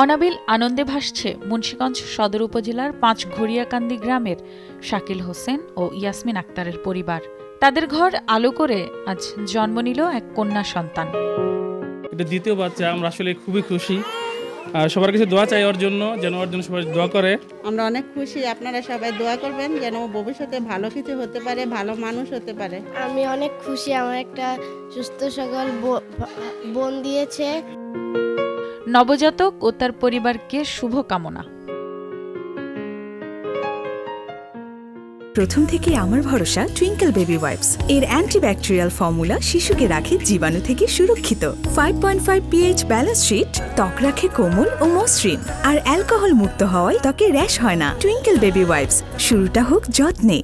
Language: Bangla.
অনাবিল আনন্দে ভাসছে মুন্সিগঞ্জ সদর উপজেলার পাঁচঘড়িয়াকান্দি গ্রামের শাকিল হোসেন ও ইয়াসমিন আক্তারের পরিবার। তাদের ঘর আলো করে আজ জন্ম নিল এক কন্যা সন্তান। এটা দ্বিতীয় বাচ্চা, আমরা আসলে খুবই খুশি। আর সবার কাছে দোয়া চাই ওর জন্য, যেন ওর জন্য সবাই দোয়া করে। আমরা অনেক খুশি, আপনারা সবাই দোয়া করবেন যেন ভবিষ্যতে ভালো কিছু হতে পারে, ভালো মানুষ হতে পারে। আমি অনেক খুশি, আমার একটা সুস্থ সবল বোন দিয়েছে। নবজাতক ও তার পরিবারকে শুভকামনা। প্রথম থেকে আমার ভরসা টুইঙ্কেল বেবি ওয়াইপস। এর অ্যান্টিব্যাকটেরিয়াল ফর্মুলা শিশুকে রাখে জীবাণু থেকে সুরক্ষিত। 5.5 pH ব্যালেন্স শিট ত্বক রাখে কোমল ও মসৃণ, আর অ্যালকোহল মুক্ত হওয়ায় ত্বকে র্যাশ হয় না। টুইঙ্কেল বেবি ওয়াইপস, শুরুটা হোক যত্নে।